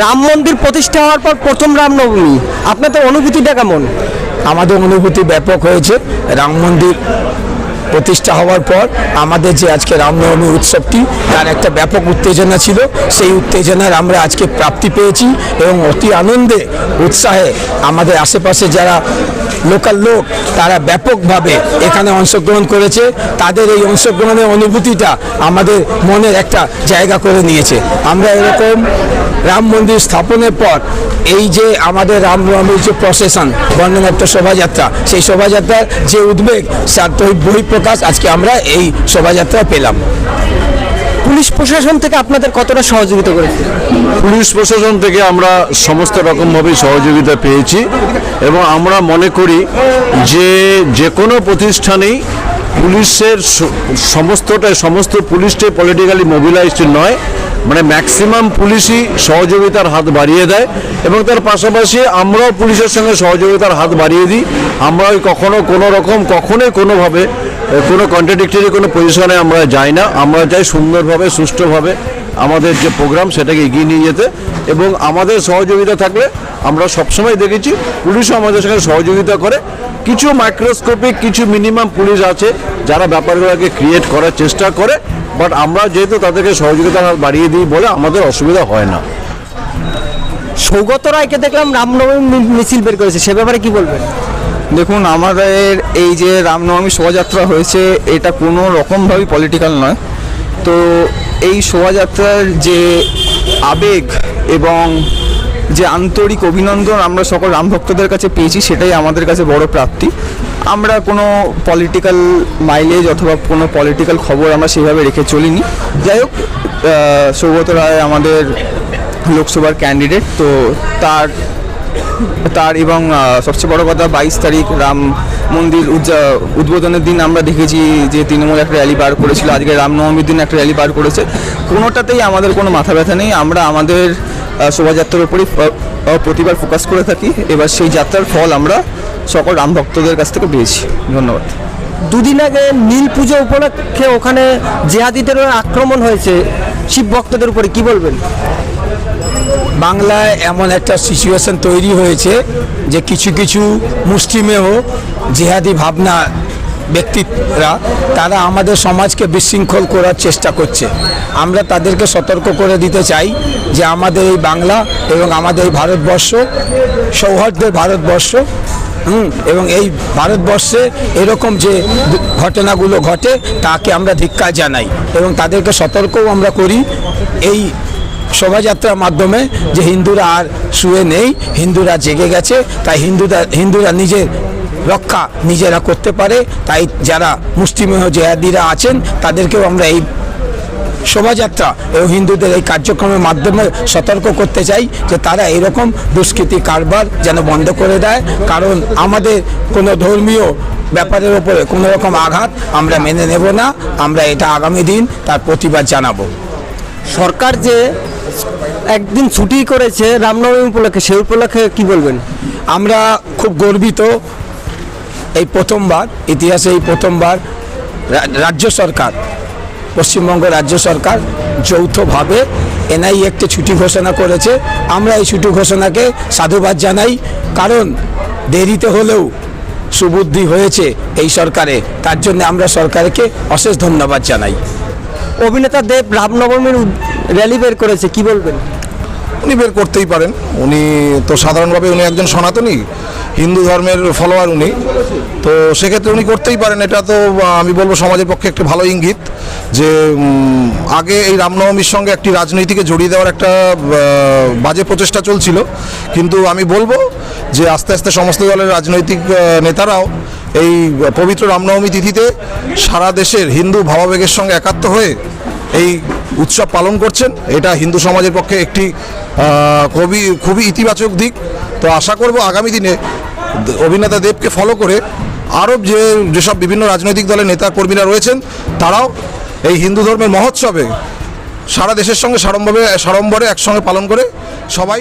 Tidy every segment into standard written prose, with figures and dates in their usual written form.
রাম মন্দির প্রতিষ্ঠা হওয়ার পর প্রথম রামনবমী, আপনাদের অনুভূতিটা কেমন? আমাদের অনুভূতি ব্যাপক হয়েছে। রাম মন্দির প্রতিষ্ঠা হওয়ার পর আমাদের যে আজকে রামনবমী উৎসবটি, তার একটা ব্যাপক উত্তেজনা ছিল। সেই উত্তেজনার আমরা আজকে প্রাপ্তি পেয়েছি এবং অতি আনন্দে উৎসাহে আমাদের আশেপাশে যারা লোকাল লোক তারা ব্যাপকভাবে এখানে অংশগ্রহণ করেছে। তাদের এই অংশগ্রহণের অনুভূতিটা আমাদের মনের একটা জায়গা করে নিয়েছে। আমরা এরকম রাম মন্দির স্থাপনের পর এই যে আমাদের রামনবমীর যে প্রসেশন, বর্ণনাট্য শোভাযাত্রা, সেই শোভাযাত্রার যে উদ্বেগ, তার বহিঃপ্রকাশ আজকে আমরা এই শোভাযাত্রায় পেলাম। পুলিশ প্রশাসন থেকে আপনাদের কতটা সহযোগিতা করেছে? পুলিশ প্রশাসন থেকে আমরা সমস্ত রকমভাবে সহযোগিতা পেয়েছি এবং আমরা মনে করি যে কোনো প্রতিষ্ঠানেই পুলিশের সমস্ত পুলিশটাই পলিটিক্যালি মোবিলাইজড নয়, মানে ম্যাক্সিমাম পুলিশই সহযোগিতার হাত বাড়িয়ে দেয় এবং তার পাশাপাশি আমরাও পুলিশের সঙ্গে সহযোগিতার হাত বাড়িয়ে দিই। আমরা কখনোই কোনোভাবে কোনো কন্ট্রাডিক্টরি কোনো পজিশনে আমরা যাই না। আমরা চাই সুন্দরভাবে সুষ্ঠুভাবে আমাদের যে প্রোগ্রাম সেটাকে এগিয়ে নিয়ে যেতে, এবং আমাদের সহযোগিতা থাকলে আমরা সবসময় দেখেছি পুলিশও আমাদের সঙ্গে সহযোগিতা করে। কিছু মাইক্রোস্কোপিক কিছু মিনিমাম পুলিশ আছে যারা ব্যাপারগুলোকে ক্রিয়েট করার চেষ্টা করে, বাট আমরা যেহেতু তাদেরকে সহযোগিতার হাত বাড়িয়ে দিই বলে আমাদের অসুবিধা হয় না। সৌগত রায়কে দেখলাম রামনবমী মিছিল বের করেছে, সে ব্যাপারে কি বলবেন? দেখুন, আমাদের এই যে রামনবমী শোভাযাত্রা হয়েছে এটা কোনো রকমভাবেই পলিটিক্যাল নয়। তো এই শোভাযাত্রার যে আবেগ এবং যে আন্তরিক অভিনন্দন আমরা সকল রাম ভক্তদের কাছে পেয়েছি সেটাই আমাদের কাছে বড় প্রাপ্তি। আমরা কোনো পলিটিক্যাল মাইলেজ অথবা কোনো পলিটিক্যাল খবর আমরা সেভাবে রেখে চলিনি। যাই হোক, সৌগত রায় আমাদের লোকসভার ক্যান্ডিডেট, তো তার এবং সবচেয়ে বড় কথা 22 তারিখ রাম মন্দির উদ্বোধনের দিন আমরা দেখেছি যে তৃণমূল একটা র্যালি বার করেছিল, আজকে রামনবমীর দিন একটা র্যালি বার করেছে। কোনোটাতেই আমাদের কোনো মাথা ব্যথা নেই। আমরা আমাদের শোভাযাত্রার উপরই প্রতিবার ফোকাস করে থাকি। এবার সেই যাত্রার ফল আমরা সকল রাম ভক্তদের কাছ থেকে পেয়েছি। ধন্যবাদ। দুদিন আগে নীল পুজো উপলক্ষে ওখানে জেহাদিদের আক্রমণ হয়েছে শিব ভক্তদের উপরে, কি বলবেন? বাংলায় এমন একটা সিচুয়েশন তৈরি হয়েছে যে কিছু মুসলিমেও জেহাদি ভাবনা ব্যক্তিরা তারা আমাদের সমাজকে বিশৃঙ্খল করার চেষ্টা করছে। আমরা তাদেরকে সতর্ক করে দিতে চাই যে আমাদের এই বাংলা এবং আমাদের এই ভারতবর্ষ সৌহার্দ্যের ভারতবর্ষ, এবং এই ভারতবর্ষে এরকম যে ঘটনাগুলো ঘটে তাকে আমরা ধিক্কার জানাই এবং তাদেরকে সতর্কও আমরা করি এই শোভাযাত্রার মাধ্যমে যে হিন্দুরা আর শুয়ে নেই, হিন্দুরা জেগে গেছে। তাই হিন্দুরা নিজের রক্ষা নিজেরা করতে পারে। তাই যারা মুসলিমেয় জেহাদিরা আছেন তাদেরকেও আমরা এই শোভাযাত্রা এবং হিন্দুদের এই কার্যক্রমের মাধ্যমে সতর্ক করতে চাই যে তারা এরকম দুষ্কৃতি কারবার যেন বন্ধ করে দেয়, কারণ আমাদের কোনো ধর্মীয় ব্যাপারের ওপরে কোনো রকম আঘাত আমরা মেনে নেব না। আমরা এটা আগামী দিন তার প্রতিবাদ জানাবো। সরকার যে একদিন ছুটি করেছে রামনবমী উপলক্ষে, সেই উপলক্ষে কি বলবেন? আমরা খুব গর্বিত। এই প্রথমবার ইতিহাসে এই প্রথমবার রাজ্য সরকার, পশ্চিমবঙ্গ রাজ্য সরকার যৌথভাবে এনআই একটি ছুটি ঘোষণা করেছে। আমরা এই ছুটি ঘোষণাকে সাধুবাদ জানাই, কারণ দেরিতে হলেও সুবুদ্ধি হয়েছে এই সরকারে, তার জন্য আমরা সরকারকে অশেষ ধন্যবাদ জানাই। অভিনেতা দেব রামনবমীর র্যালি বের করেছে, কি বলবেন? উনি বের করতেই পারেন। উনি তো সাধারণভাবে উনি একজন সনাতনী হিন্দু ধর্মের ফলোয়ার উনি, তো সেক্ষেত্রে উনি করতেই পারেন। এটা তো আমি বলবো সমাজের পক্ষে একটি ভালো ইঙ্গিত যে আগে এই রামনবমীর সঙ্গে একটি রাজনীতিকে জড়িয়ে দেওয়ার একটা বাজে প্রচেষ্টা চলছিল, কিন্তু আমি বলবো যে আস্তে আস্তে সমস্ত দলের রাজনৈতিক নেতারাও এই পবিত্র রামনবমী তিথিতে সারা দেশের হিন্দু ভাবাবেগের সঙ্গে একাত্ম হয়ে এই উৎসব পালন করছেন। এটা হিন্দু সমাজের পক্ষে একটি খুবই ইতিবাচক দিক। তো আশা করব আগামী দিনে অভিনেতা দেবকে ফলো করে আরও যেসব বিভিন্ন রাজনৈতিক দলের নেতা কর্মীরা রয়েছেন তারাও এই হিন্দু ধর্মের মহোৎসবে সারা দেশের সঙ্গে সাড়ম্বরে একসঙ্গে পালন করে সবাই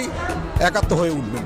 একাত্ম হয়ে উঠবেন।